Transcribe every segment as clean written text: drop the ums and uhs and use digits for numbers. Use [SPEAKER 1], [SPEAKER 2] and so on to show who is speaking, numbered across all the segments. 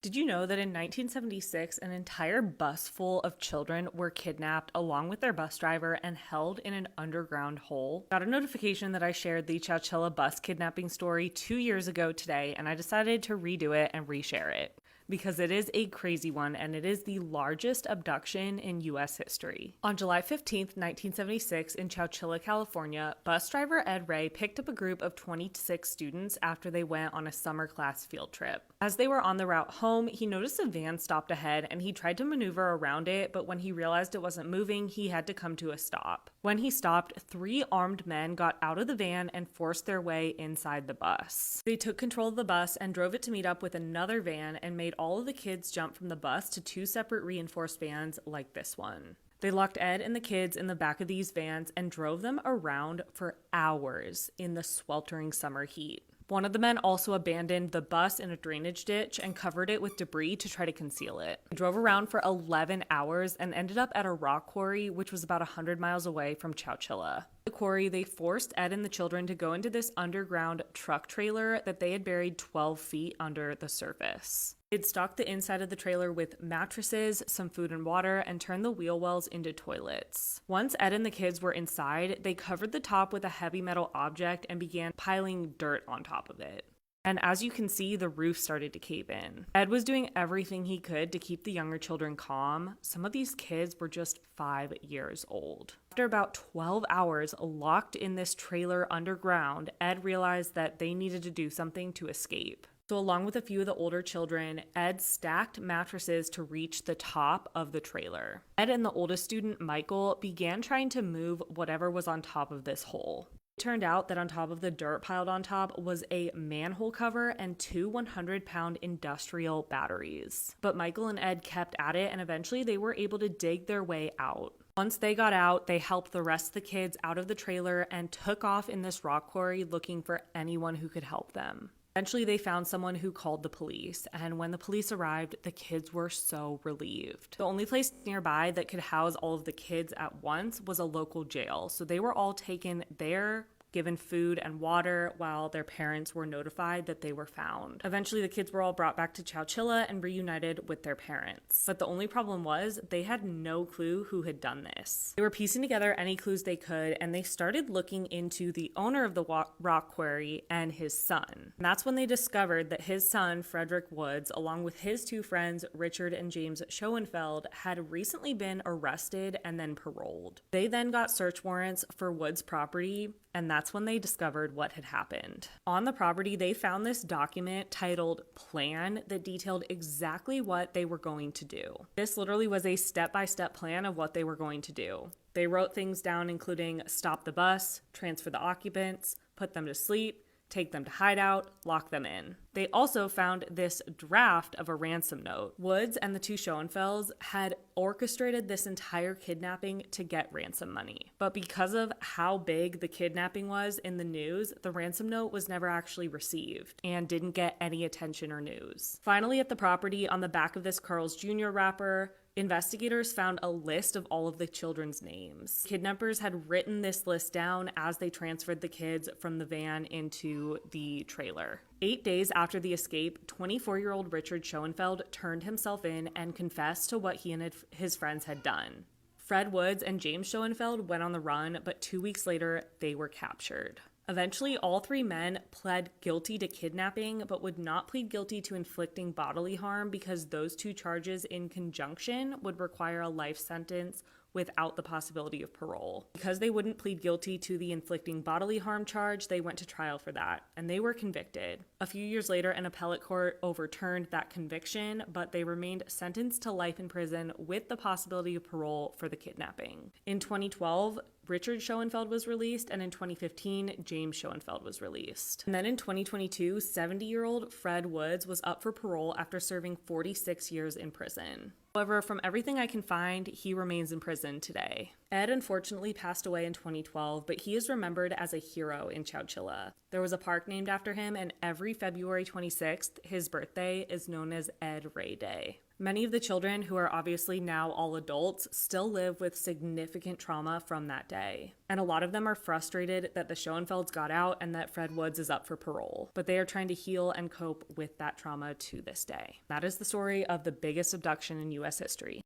[SPEAKER 1] Did you know that in 1976, an entire bus full of children were kidnapped along with their bus driver and held in an underground hole? Got a notification that I shared the Chowchilla bus kidnapping story 2 years ago today, and I decided to redo it and reshare it because it is a crazy one and it is the largest abduction in U.S. history. On July 15th, 1976, in Chowchilla, California, bus driver Ed Ray picked up a group of 26 students after they went on a summer class field trip. As they were on the route home, he noticed a van stopped ahead and he tried to maneuver around it, but when he realized it wasn't moving, he had to come to a stop. When he stopped, 3 armed men got out of the van and forced their way inside the bus. They took control of the bus and drove it to meet up with another van and made all of the kids jump from the bus to 2 separate reinforced vans like this one. They locked Ed and the kids in the back of these vans and drove them around for hours in the sweltering summer heat. One of the men also abandoned the bus in a drainage ditch and covered it with debris to try to conceal it. They drove around for 11 hours and ended up at a rock quarry, which was about 100 miles away from Chowchilla. The quarry, they forced Ed and the children to go into this underground truck trailer that they had buried 12 feet under the surface. They'd stocked the inside of the trailer with mattresses, some food and water, and turned the wheel wells into toilets. Once Ed and the kids were inside, they covered the top with a heavy metal object and began piling dirt on top of it. And as you can see, the roof started to cave in. Ed was doing everything he could to keep the younger children calm. Some of these kids were just 5 years old. After about 12 hours locked in this trailer underground, Ed realized that they needed to do something to escape. So along with a few of the older children, Ed stacked mattresses to reach the top of the trailer. Ed and the oldest student, Michael, began trying to move whatever was on top of this hole. It turned out that on top of the dirt piled on top was a manhole cover and 2 100-pound industrial batteries. But Michael and Ed kept at it, and eventually they were able to dig their way out. Once they got out, they helped the rest of the kids out of the trailer and took off in this rock quarry looking for anyone who could help them. Eventually, they found someone who called the police, and when the police arrived, the kids were so relieved. The only place nearby that could house all of the kids at once was a local jail, so they were all taken there, given food and water, while their parents were notified that they were found. Eventually, the kids were all brought back to Chowchilla and reunited with their parents. But the only problem was they had no clue who had done this. They were piecing together any clues they could, and they started looking into the owner of the rock quarry and his son. And that's when they discovered that his son, Frederick Woods, along with his 2 friends, Richard and James Schoenfeld, had recently been arrested and then paroled. They then got search warrants for Woods' property, and that's when they discovered what had happened. On the property, they found this document titled Plan that detailed exactly what they were going to do. This literally was a step-by-step plan of what they were going to do. They wrote things down including stop the bus, transfer the occupants, put them to sleep, take them to hideout, lock them in. They also found this draft of a ransom note. Woods and the 2 Schoenfelds had orchestrated this entire kidnapping to get ransom money. But because of how big the kidnapping was in the news, the ransom note was never actually received and didn't get any attention or news. Finally, at the property, on the back of this Carl's Jr. wrapper, investigators found a list of all of the children's names. Kidnappers had written this list down as they transferred the kids from the van into the trailer. 8 days after the escape, 24-year-old Richard Schoenfeld turned himself in and confessed to what he and his friends had done. Fred Woods and James Schoenfeld went on the run, but 2 weeks later, they were captured. Eventually, all 3 men pled guilty to kidnapping, but would not plead guilty to inflicting bodily harm because those 2 charges in conjunction would require a life sentence without the possibility of parole. Because they wouldn't plead guilty to the inflicting bodily harm charge, they went to trial for that, and they were convicted. A few years later, an appellate court overturned that conviction, but they remained sentenced to life in prison with the possibility of parole for the kidnapping. In 2012, Richard Schoenfeld was released, and in 2015, James Schoenfeld was released. And then in 2022, 70-year-old Fred Woods was up for parole after serving 46 years in prison. However, from everything I can find, he remains in prison today. Ed unfortunately passed away in 2012, but he is remembered as a hero in Chowchilla. There was a park named after him, and every February 26th, his birthday, is known as Ed Ray Day. Many of the children, who are obviously now all adults, still live with significant trauma from that day. And a lot of them are frustrated that the Schoenfelds got out and that Fred Woods is up for parole. But they are trying to heal and cope with that trauma to this day. That is the story of the biggest abduction in U.S. history.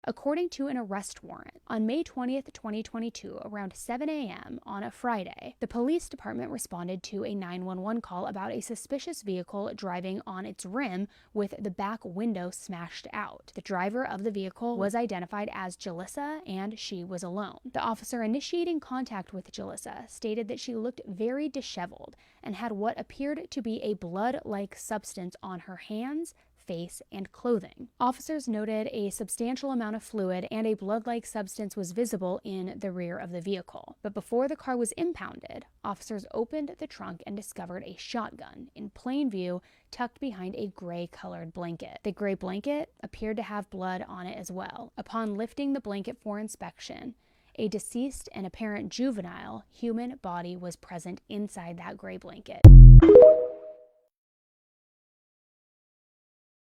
[SPEAKER 2] According to an arrest warrant, on May 20th, 2022, around 7 a.m. on a Friday, the police department responded to a 911 call about a suspicious vehicle driving on its rim with the back window smashed out. The driver of the vehicle was identified as Jalissa, and she was alone. The officer initiating contact with Jalissa stated that she looked very disheveled and had what appeared to be a blood-like substance on her hands, face, and clothing. Officers noted a substantial amount of fluid and a blood-like substance was visible in the rear of the vehicle. But before the car was impounded, officers opened the trunk and discovered a shotgun in plain view tucked behind a gray-colored blanket. The gray blanket appeared to have blood on it as well. Upon lifting the blanket for inspection, a deceased and apparent juvenile human body was present inside that gray blanket.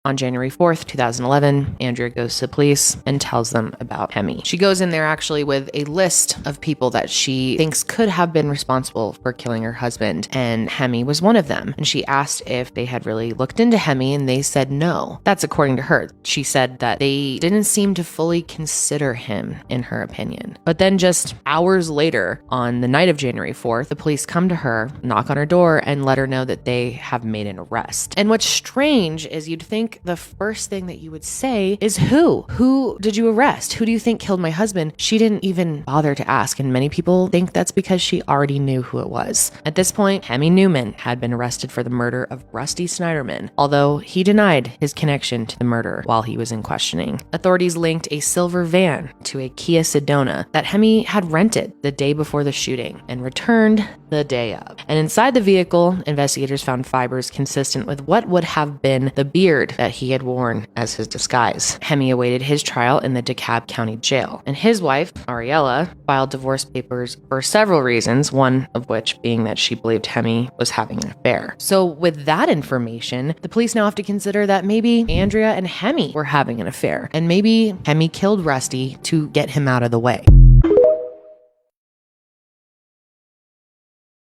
[SPEAKER 3] On January 4th, 2011, Andrea goes to the police and tells them about Hemi. She goes in there actually with a list of people that she thinks could have been responsible for killing her husband, and Hemi was one of them. And she asked if they had really looked into Hemi, and they said no. That's according to her. She said that they didn't seem to fully consider him, in her opinion. But then just hours later, on the night of January 4th, the police come to her, knock on her door, and let her know that they have made an arrest. And what's strange is you'd think the first thing that you would say is who? Who did you arrest? Who do you think killed my husband? She didn't even bother to ask, and many people think that's because she already knew who it was. At this point, Hemi Newman had been arrested for the murder of Rusty Snyderman, although he denied his connection to the murder while he was in questioning. Authorities linked a silver van to a Kia Sedona that Hemi had rented the day before the shooting and returned the day of. And inside the vehicle, investigators found fibers consistent with what would have been the beard that he had worn as his disguise. Hemi awaited his trial in the DeKalb County Jail, and his wife, Ariella, filed divorce papers for several reasons, one of which being that she believed Hemi was having an affair. So with that information, the police now have to consider that maybe Andrea and Hemi were having an affair, and maybe Hemi killed Rusty to get him out of the way.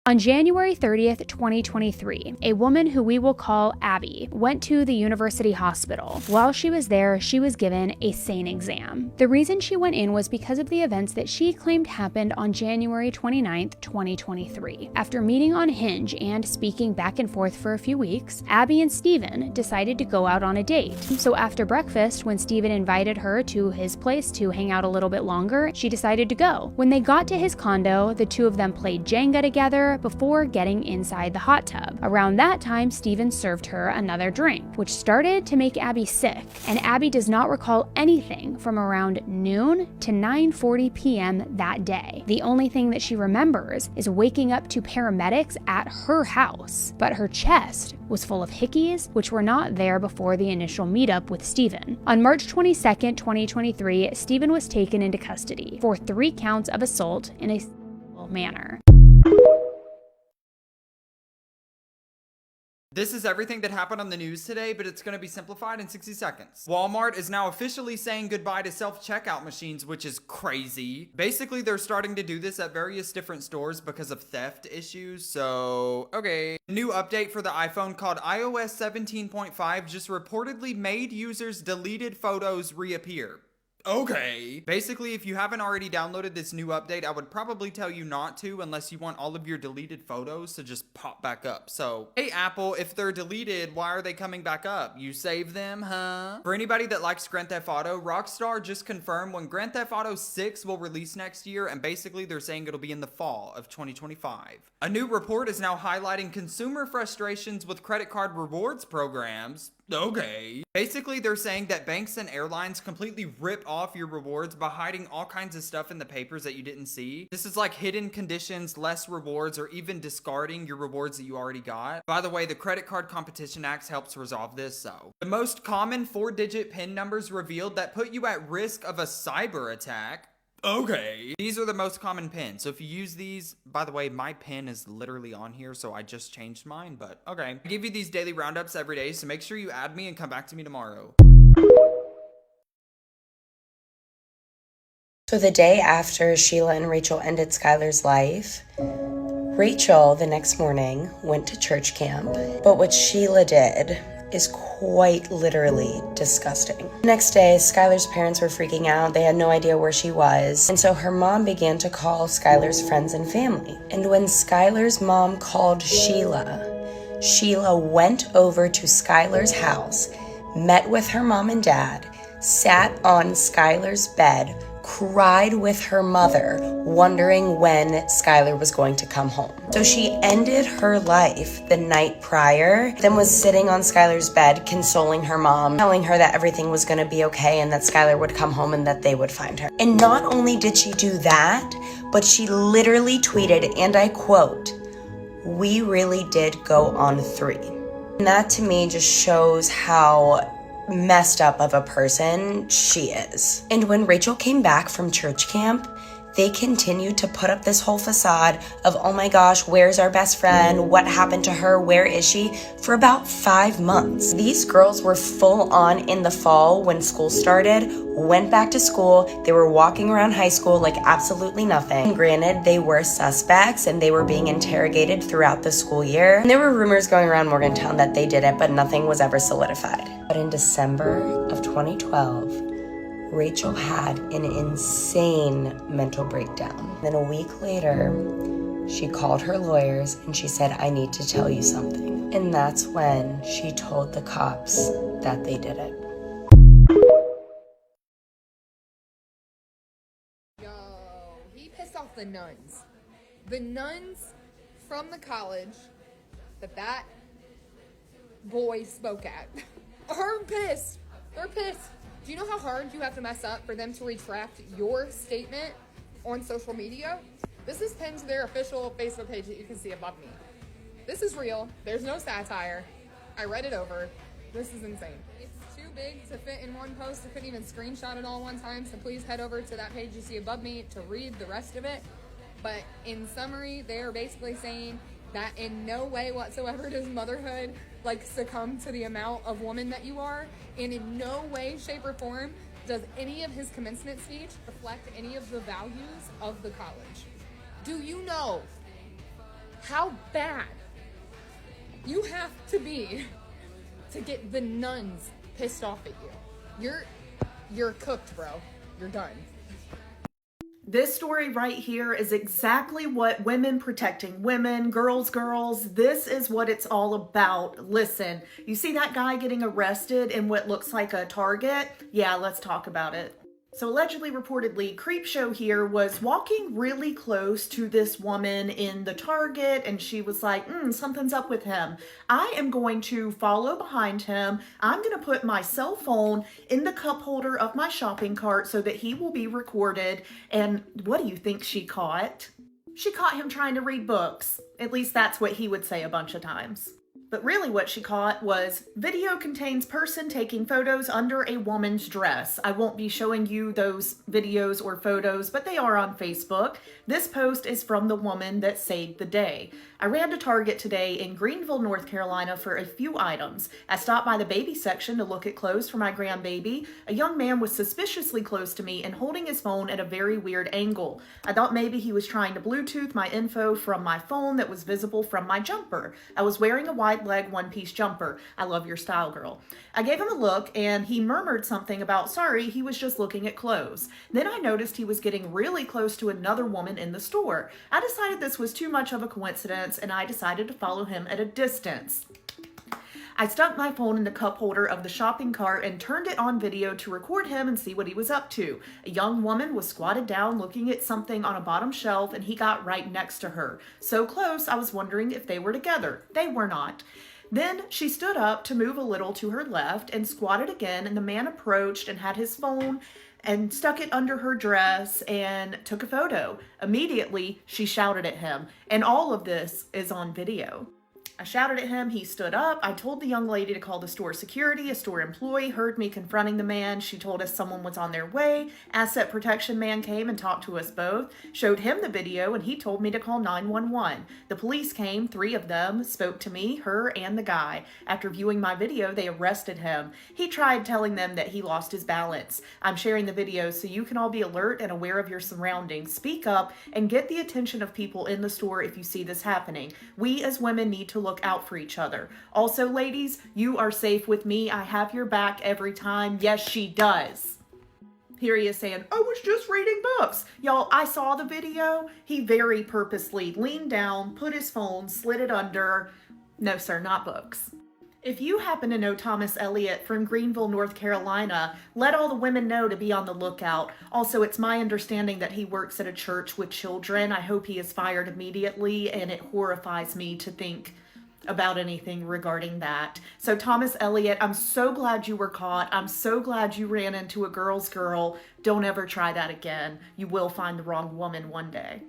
[SPEAKER 2] On January 30th, 2023, a woman who we will call Abby went to the university hospital. While she was there, she was given a SANE exam. The reason she went in was because of the events that she claimed happened on January 29th, 2023. After meeting on Hinge and speaking back and forth for a few weeks, Abby and Steven decided to go out on a date. So after breakfast, when Steven invited her to his place to hang out a little bit longer, she decided to go. When they got to his condo, the two of them played Jenga together before getting inside the hot tub. Around that time, Steven served her another drink, which started to make Abby sick, and Abby does not recall anything from around noon to 9:40 p.m. that day. The only thing that she remembers is waking up to paramedics at her house, but her chest was full of hickeys, which were not there before the initial meetup with Steven. On March 22nd, 2023, Steven was taken into custody for 3 counts of assault in a sexual manner.
[SPEAKER 4] This is everything that happened on the news today, but it's going to be simplified in 60 seconds. Walmart is now officially saying goodbye to self-checkout machines, which is crazy. Basically, they're starting to do this at various different stores because of theft issues, so okay. A new update for the iPhone called iOS 17.5 just reportedly made users' deleted photos reappear. Okay. Basically, if you haven't already downloaded this new update, I would probably tell you not to unless you want all of your deleted photos to just pop back up. So, hey Apple, if they're deleted, why are they coming back up? You save them, huh? For anybody that likes Grand Theft Auto, Rockstar just confirmed when Grand Theft Auto 6 will release next year, and basically they're saying it'll be in the fall of 2025. A new report is now highlighting consumer frustrations with credit card rewards programs. Okay. Basically, they're saying that banks and airlines completely rip off your rewards by hiding all kinds of stuff in the papers that you didn't see. This is like hidden conditions, less rewards, or even discarding your rewards that you already got. By the way, the Credit Card Competition Act helps resolve this, so. The most common 4-digit PIN numbers revealed that put you at risk of a cyber attack. Okay. These are the most common pins. So if you use these, by the way, my pin is literally on here, so I just changed mine, but okay. I give you these daily roundups every day, so make sure you add me and come back to me tomorrow.
[SPEAKER 5] So the day after Sheila and Rachel ended Skylar's life, Rachel, the next morning, went to church camp, but what Sheila did is quite literally disgusting. The next day, Skylar's parents were freaking out. They had no idea where she was, and so her mom began to call Skylar's friends and family. And when Skylar's mom called Sheila, Sheila went over to Skylar's house, met with her mom and dad, sat on Skylar's bed, cried with her mother, wondering when Skylar was going to come home. So she ended her life the night prior, then was sitting on Skylar's bed, consoling her mom, telling her that everything was gonna be okay and that Skylar would come home and that they would find her. And not only did she do that, but she literally tweeted, and I quote, "We really did go on 3." And that to me just shows how messed up of a person she is. And when Rachel came back from church camp, they continued to put up this whole facade of, oh my gosh, where's our best friend? What happened to her? Where is she? For about 5 months. These girls were full on in the fall when school started, went back to school. They were walking around high school like absolutely nothing. And granted, they were suspects and they were being interrogated throughout the school year. And there were rumors going around Morgantown that they did it, but nothing was ever solidified. But in December of 2012, Rachel had an insane mental breakdown. Then a week later, she called her lawyers and she said, "I need to tell you something." And that's when she told the cops that they did it.
[SPEAKER 6] Yo, he pissed off the nuns. The nuns from the college that boy spoke at are pissed. They're pissed. Do you know how hard you have to mess up for them to retract your statement on social media? This is pinned to their official Facebook page that you can see above me. This is real. There's no satire. I read it over. This is insane. It's too big to fit in one post. I couldn't even screenshot it all one time, so please head over to that page you see above me to read the rest of it. But in summary, they are basically saying that in no way whatsoever does motherhood succumb to the amount of woman that you are, and in no way, shape, or form does any of his commencement speech reflect any of the values of the college. Do you know how bad you have to be to get the nuns pissed off at you? You're cooked, bro. You're done.
[SPEAKER 7] This story right here is exactly what women protecting women, girls, this is what it's all about. Listen, you see that guy getting arrested in what looks like a Target? Yeah, let's talk about it. So allegedly, reportedly, Creepshow here was walking really close to this woman in the Target, and she was like, something's up with him. I am going to follow behind him. I'm going to put my cell phone in the cup holder of my shopping cart so that he will be recorded. And what do you think she caught? She caught him trying to read books. At least that's what he would say a bunch of times. But really what she caught was video contains person taking photos under a woman's dress. I won't be showing you those videos or photos, but they are on Facebook. This post is from the woman that saved the day. I ran to Target today in Greenville, North Carolina for a few items. I stopped by the baby section to look at clothes for my grandbaby. A young man was suspiciously close to me and holding his phone at a very weird angle. I thought maybe he was trying to Bluetooth my info from my phone that was visible from my jumper. I was wearing a wide leg one-piece jumper. I love your style, girl. I gave him a look and he murmured something about sorry, he was just looking at clothes. Then I noticed he was getting really close to another woman in the store. I decided this was too much of a coincidence and I decided to follow him at a distance. I stuck my phone in the cup holder of the shopping cart and turned it on video to record him and see what he was up to. A young woman was squatted down looking at something on a bottom shelf and he got right next to her. So close, I was wondering if they were together. They were not. Then she stood up to move a little to her left and squatted again, and the man approached and had his phone and stuck it under her dress and took a photo. Immediately, she shouted at him, and all of this is on video. I shouted at him. He stood up. I told the young lady to call the store security. A store employee heard me confronting the man. She told us someone was on their way. Asset protection man came and talked to us both, showed him the video, and he told me to call 911. The police came, 3 of them, spoke to me, her, and the guy. After viewing my video, they arrested him. He tried telling them that he lost his balance. I'm sharing the video so you can all be alert and aware of your surroundings. Speak up and get the attention of people in the store if you see this happening. We as women need to look out for each other. Also, ladies, you are safe with me. I have your back every time. Yes, she does. Here he is saying, I was just reading books. Y'all, I saw the video. He very purposely leaned down, put his phone, slid it under. No, sir, not books. If you happen to know Thomas Elliott from Greenville, North Carolina, let all the women know to be on the lookout. Also, it's my understanding that he works at a church with children. I hope he is fired immediately, and it horrifies me to think about anything regarding that. So Thomas Elliott, I'm so glad you were caught. I'm so glad you ran into a girl's girl. Don't ever try that again. You will find the wrong woman one day.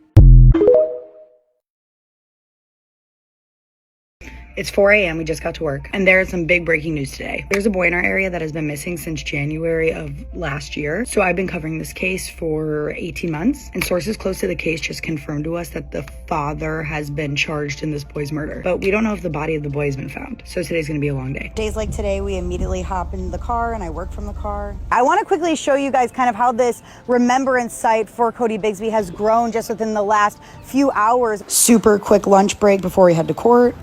[SPEAKER 8] It's 4 a.m. We just got to work, and there is some big breaking news today. There's a boy in our area that has been missing since January of last year. So I've been covering this case for 18 months, and sources close to the case just confirmed to us that the father has been charged in this boy's murder. But we don't know if the body of the boy has been found. So today's gonna be a long day.
[SPEAKER 9] Days like today, we immediately hop in the car and I work from the car. I want to quickly show you guys kind of how this remembrance site for Cody Bigsby has grown just within the last few hours. Super quick lunch break before we head to court.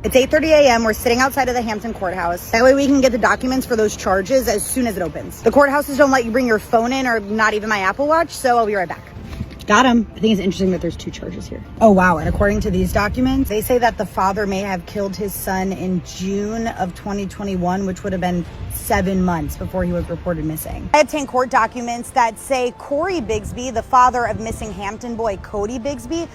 [SPEAKER 9] It's 8:30 a.m. We're sitting outside of the Hampton courthouse. That way we can get the documents for those charges as soon as it opens. The courthouses don't let you bring your phone in, or not even my Apple Watch, so I'll be right back. Got him. I think it's interesting that there's 2 charges here. Oh, wow. And according to these documents, they say that the father may have killed his son in June of 2021, which would have been 7 months before he was reported missing. I obtained court documents that say Corey Bigsby, the father of missing Hampton boy Cody Bigsby,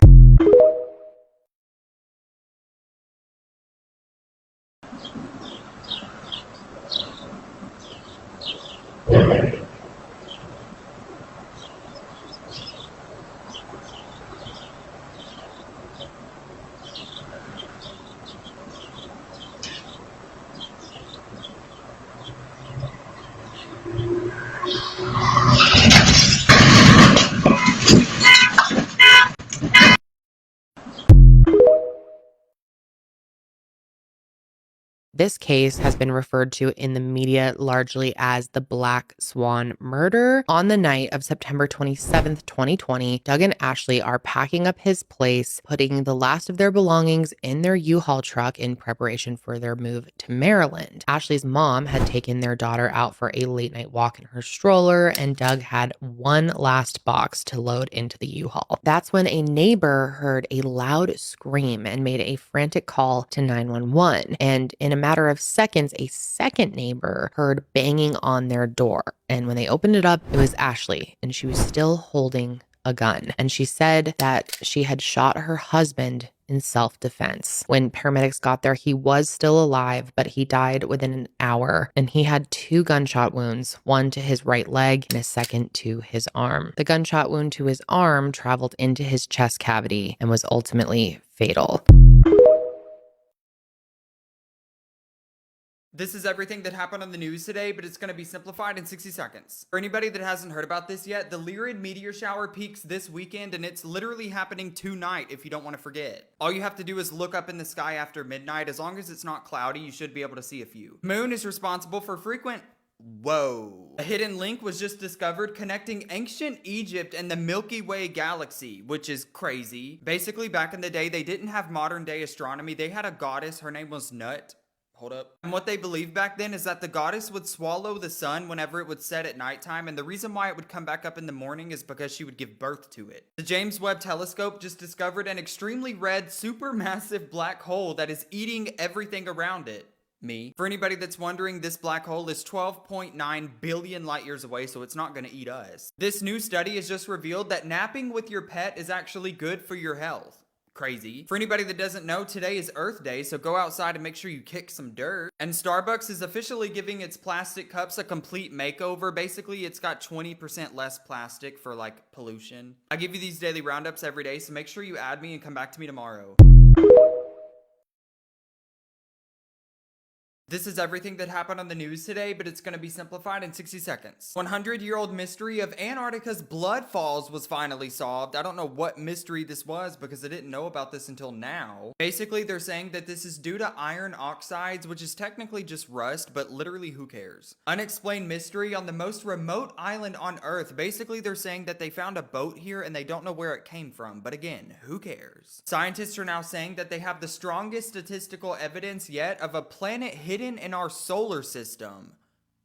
[SPEAKER 3] This case has been referred to in the media largely as the Black Swan murder. On the night of September 27th, 2020, Doug and Ashley are packing up his place, putting the last of their belongings in their U-Haul truck in preparation for their move to Maryland. Ashley's mom had taken their daughter out for a late night walk in her stroller, and Doug had one last box to load into the U-Haul. That's when a neighbor heard a loud scream and made a frantic call to 911. And in a matter of seconds, a second neighbor heard banging on their door. And when they opened it up, it was Ashley, and she was still holding a gun. And she said that she had shot her husband in self-defense. When paramedics got there, he was still alive, but he died within an hour, and he had 2 gunshot wounds, one to his right leg and a second to his arm. The gunshot wound to his arm traveled into his chest cavity and was ultimately fatal.
[SPEAKER 4] This is everything that happened on the news today, but it's going to be simplified in 60 seconds. For anybody that hasn't heard about this yet, the Lyrid meteor shower peaks this weekend, and it's literally happening tonight if you don't want to forget. All you have to do is look up in the sky after midnight. As long as it's not cloudy, you should be able to see a few. Moon is responsible for frequent... Whoa. A hidden link was just discovered connecting ancient Egypt and the Milky Way galaxy, which is crazy. Basically, back in the day, they didn't have modern day astronomy. They had a goddess. Her name was Nut. Hold up. And what they believed back then is that the goddess would swallow the sun whenever it would set at nighttime, and the reason why it would come back up in the morning is because she would give birth to it. The James Webb Telescope just discovered an extremely red, supermassive black hole that is eating everything around it. Me. For anybody that's wondering, this black hole is 12.9 billion light years away, so it's not going to eat us. This new study has just revealed that napping with your pet is actually good for your health. Crazy. For anybody that doesn't know, today is Earth Day, so go outside and make sure you kick some dirt. And Starbucks is officially giving its plastic cups a complete makeover. Basically, it's got 20% less plastic for like pollution. I give you these daily roundups every day, so make sure you add me and come back to me tomorrow. This is everything that happened on the news today, but it's going to be simplified in 60 seconds. 100-year-old mystery of Antarctica's blood falls was finally solved. I don't know what mystery this was because I didn't know about this until now. Basically, they're saying that this is due to iron oxides, which is technically just rust, but literally who cares? Unexplained mystery on the most remote island on Earth. Basically, they're saying that they found a boat here and they don't know where it came from, but again, who cares? Scientists are now saying that they have the strongest statistical evidence yet of a planet hidden in our solar system.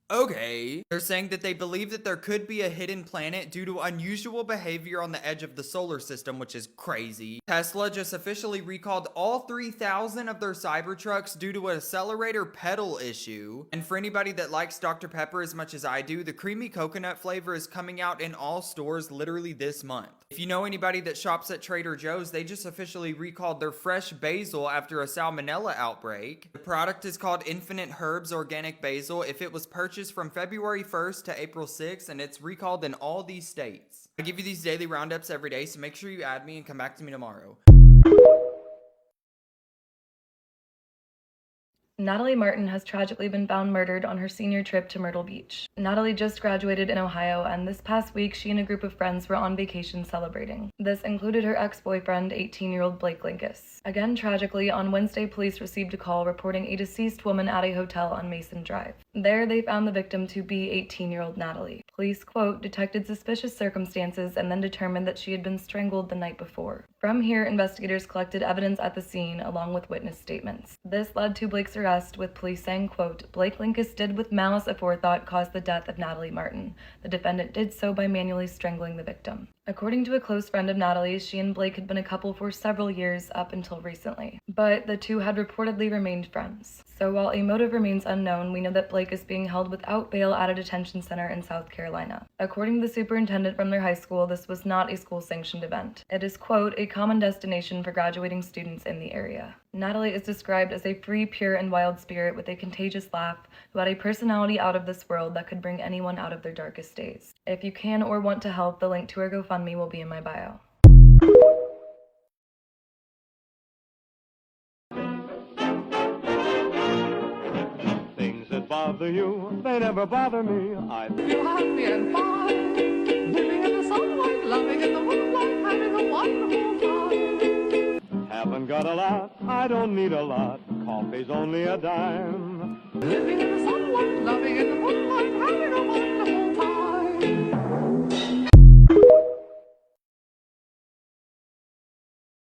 [SPEAKER 4] Okay. They're saying that they believe that there could be a hidden planet due to unusual behavior on the edge of the solar system, which is crazy. Tesla just officially recalled all 3,000 of their Cybertrucks due to an accelerator pedal issue. And for anybody that likes Dr. Pepper as much as I do, the creamy coconut flavor is coming out in all stores literally this month. If you know anybody that shops at Trader Joe's, they just officially recalled their fresh basil after a salmonella outbreak. The product is called Infinite Herbs Organic Basil. If it was purchased from February 1st to April 6th, and it's recalled in all these states. I give you these daily roundups every day, so make sure you add me and come back to me tomorrow.
[SPEAKER 10] Natalie Martin has tragically been found murdered on her senior trip to Myrtle Beach. Natalie just graduated in Ohio, and this past week she and a group of friends were on vacation celebrating. This included her ex-boyfriend, 18-year-old Blake Linkus. Again, tragically, on Wednesday police received a call reporting a deceased woman at a hotel on Mason Drive. There, they found the victim to be 18-year-old Natalie. Police, quote, detected suspicious circumstances and then determined that she had been strangled the night before. From here, investigators collected evidence at the scene along with witness statements. This led to Blake's arrest, with police saying, quote, Blake Linkus did with malice aforethought cause the death of Natalie Martin. The defendant did so by manually strangling the victim. According to a close friend of Natalie's, she and Blake had been a couple for several years up until recently, but the two had reportedly remained friends. So while a motive remains unknown, we know that Blake is being held without bail at a detention center in South Carolina. According to the superintendent from their high school, this was not a school-sanctioned event. It is, quote, a common destination for graduating students in the area. Natalie is described as a free, pure, and wild spirit with a contagious laugh who had a personality out of this world that could bring anyone out of their darkest days. If you can or want to help, the link to her GoFundMe will be in my bio.
[SPEAKER 11] Things that bother you, they never bother me. I
[SPEAKER 12] feel happy and fine, living in the sunlight, loving in the moonlight, having a wonderful time.
[SPEAKER 11] Haven't got a lot, I don't need a lot, coffee's only a dime.
[SPEAKER 12] Living in the sunlight, loving in the moonlight, having a wonderful time.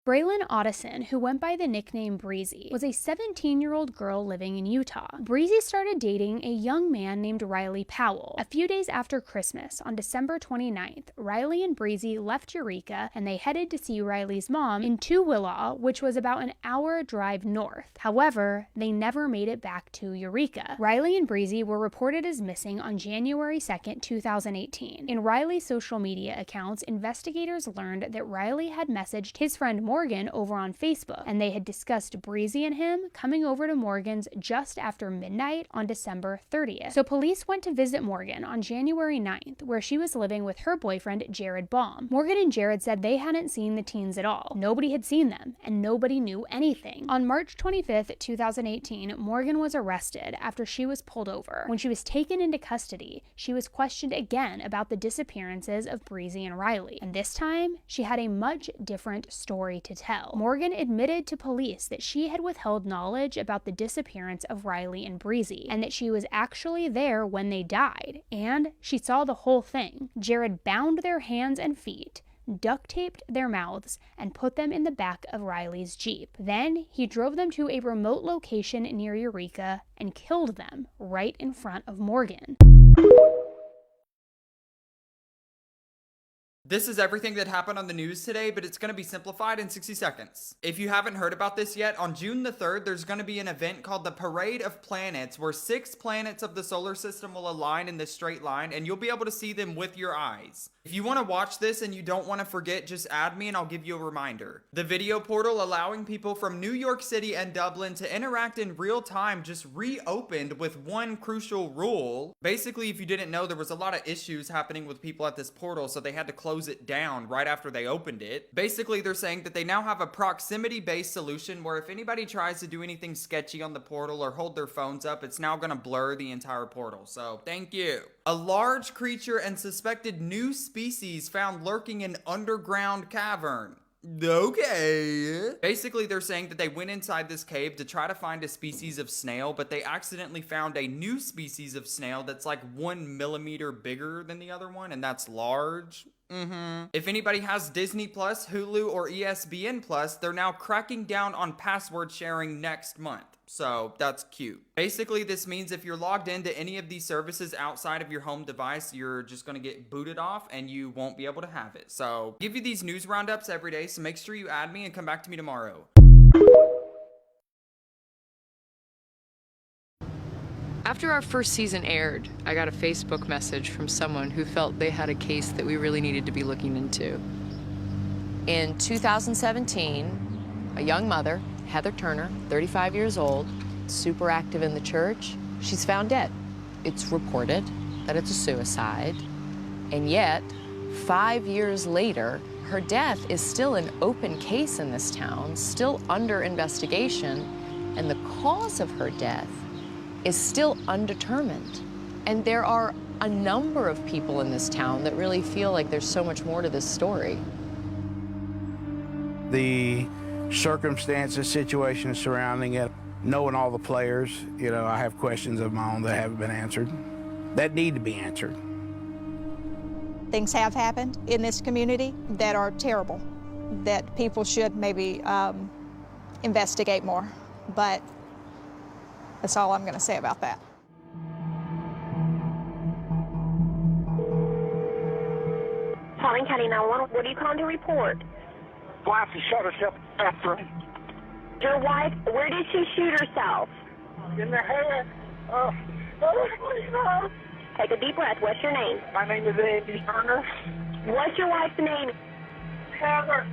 [SPEAKER 2] Braylon Otteson, who went by the nickname Breezy, was a 17-year-old girl living in Utah. Breezy started dating a young man named Riley Powell. A few days after Christmas, on December 29th, Riley and Breezy left Eureka and they headed to see Riley's mom in Tukwila, which was about an hour drive north. However, they never made it back to Eureka. Riley and Breezy were reported as missing on January 2nd, 2018. In Riley's social media accounts, investigators learned that Riley had messaged his friend Morgan over on Facebook, and they had discussed Breezy and him coming over to Morgan's just after midnight on December 30th. So police went to visit Morgan on January 9th, where she was living with her boyfriend Jared Baum. Morgan and Jared said they hadn't seen the teens at all. Nobody had seen them, and nobody knew anything. On March 25th, 2018, Morgan was arrested after she was pulled over. When she was taken into custody, she was questioned again about the disappearances of Breezy and Riley, and this time, she had a much different story to tell. Morgan admitted to police that she had withheld knowledge about the disappearance of Riley and Breezy, and that she was actually there when they died, and she saw the whole thing. Jared bound their hands and feet, duct taped their mouths, and put them in the back of Riley's Jeep. Then he drove them to a remote location near Eureka and killed them right in front of Morgan.
[SPEAKER 4] This is everything that happened on the news today, but it's going to be simplified in 60 seconds. If you haven't heard about this yet, on June the 3rd, there's going to be an event called the Parade of Planets, where 6 planets of the solar system will align in this straight line, and you'll be able to see them with your eyes. If you want to watch this and you don't want to forget, just add me and I'll give you a reminder. The video portal allowing people from New York City and Dublin to interact in real time just reopened with one crucial rule. Basically, if you didn't know, there was a lot of issues happening with people at this portal, so they had to close it down right after they opened it. Basically, they're saying that they now have a proximity-based solution where if anybody tries to do anything sketchy on the portal or hold their phones up, it's now going to blur the entire portal. So, thank you. A large creature and suspected new species found lurking in underground cavern. Okay. Basically, they're saying that they went inside this cave to try to find a species of snail, but they accidentally found a new species of snail that's like 1 millimeter bigger than the other one, and that's large. If anybody has Disney Plus, Hulu, or ESPN Plus, they're now cracking down on password sharing next month. So that's cute. Basically, this means if you're logged into any of these services outside of your home device, you're just going to get booted off and you won't be able to have it. So I give you these news roundups every day, so make sure you add me and come back to me tomorrow.
[SPEAKER 13] After our first season aired, I got a Facebook message from someone who felt they had a case that we really needed to be looking into. In 2017, a young mother, Heather Turner, 35 years old, super active in the church, she's found dead. It's reported that it's a suicide, and yet, 5 years later, her death is still an open case in this town, still under investigation, and the cause of her death is still undetermined. And there are a number of people in this town that really feel like there's so much more to this story.
[SPEAKER 14] The circumstances, situations surrounding it, knowing all the players, you know, I have questions of my own that haven't been answered, that need to be answered.
[SPEAKER 15] Things have happened in this community that are terrible, that people should maybe investigate more, but that's all I'm going to say about that.
[SPEAKER 16] Paulding County 911, what are you calling to report?
[SPEAKER 17] Wife has shot herself in the bathroom.
[SPEAKER 16] Your wife, where did she shoot herself?
[SPEAKER 17] In the head. Please, no.
[SPEAKER 16] Take a deep breath. What's your name?
[SPEAKER 17] My name is Andy Turner.
[SPEAKER 16] What's your wife's name?
[SPEAKER 17] Heather.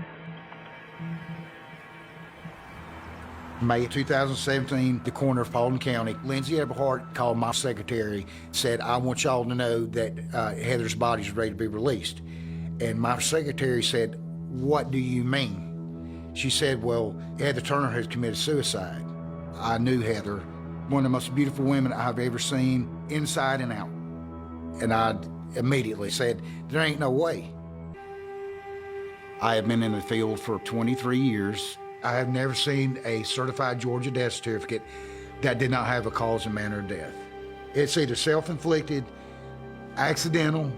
[SPEAKER 18] May 2017, the coroner of Paulding County, Lindsay Eberhardt, called my secretary, said, I want y'all to know that Heather's body is ready to be released. And my secretary said, what do you mean? She said, well, Heather Turner has committed suicide. I knew Heather, one of the most beautiful women I've ever seen, inside and out. And I immediately said, there ain't no way. I have been in the field for 23 years. I have never seen a certified Georgia death certificate that did not have a cause and manner of death. It's either self-inflicted, accidental,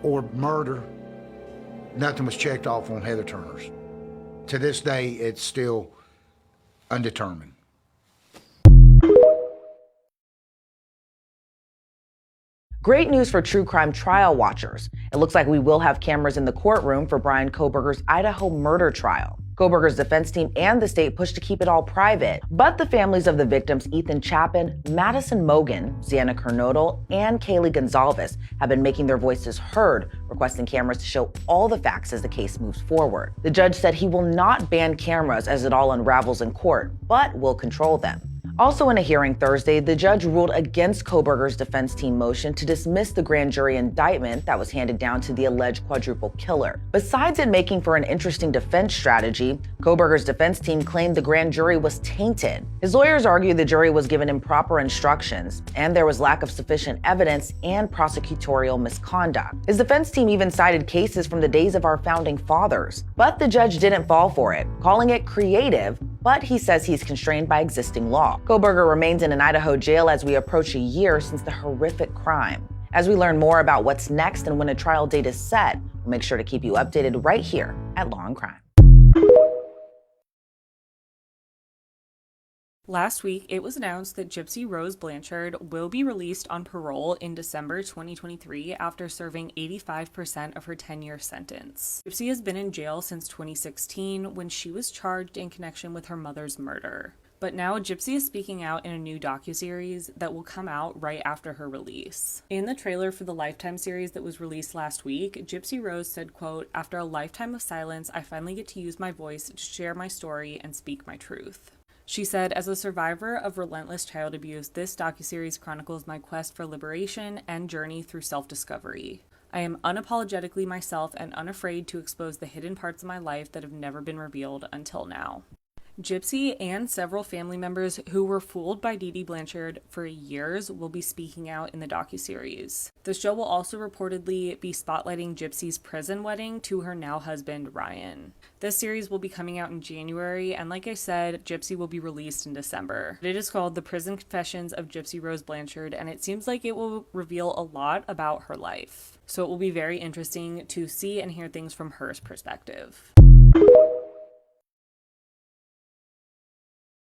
[SPEAKER 18] or murder. Nothing was checked off on Heather Turner's. To this day, it's still undetermined.
[SPEAKER 19] Great news for true crime trial watchers. It looks like we will have cameras in the courtroom for Brian Kohberger's Idaho murder trial. Kohberger's defense team and the state pushed to keep it all private, but the families of the victims, Ethan Chapin, Madison Mogan, Ziana Kernodle, and Kaylee Gonzalez, have been making their voices heard, requesting cameras to show all the facts as the case moves forward. The judge said he will not ban cameras as it all unravels in court, but will control them. Also in a hearing Thursday, the judge ruled against Kohberger's defense team motion to dismiss the grand jury indictment that was handed down to the alleged quadruple killer. Besides it making for an interesting defense strategy, Kohberger's defense team claimed the grand jury was tainted. His lawyers argue the jury was given improper instructions, and there was lack of sufficient evidence and prosecutorial misconduct. His defense team even cited cases from the days of our founding fathers, but the judge didn't fall for it, calling it creative, but he says he's constrained by existing law. Kohberger remains in an Idaho jail as we approach a year since the horrific crime. As we learn more about what's next and when a trial date is set, we'll make sure to keep you updated right here at Law and Crime.
[SPEAKER 1] Last week, it was announced that Gypsy Rose Blanchard will be released on parole in December 2023 after serving 85% of her 10-year sentence. Gypsy has been in jail since 2016 when she was charged in connection with her mother's murder. But now Gypsy is speaking out in a new docuseries that will come out right after her release. In the trailer for the Lifetime series that was released last week, Gypsy Rose said, quote, "After a lifetime of silence, I finally get to use my voice to share my story and speak my truth." She said, "As a survivor of relentless child abuse, this docuseries chronicles my quest for liberation and journey through self-discovery. I am unapologetically myself and unafraid to expose the hidden parts of my life that have never been revealed until now." Gypsy and several family members who were fooled by Dee Dee Blanchard for years will be speaking out in the docuseries. The show will also reportedly be spotlighting Gypsy's prison wedding to her now husband, Ryan. This series will be coming out in January, and like I said, Gypsy will be released in December. It is called The Prison Confessions of Gypsy Rose Blanchard, and it seems like it will reveal a lot about her life. So it will be very interesting to see and hear things from her perspective.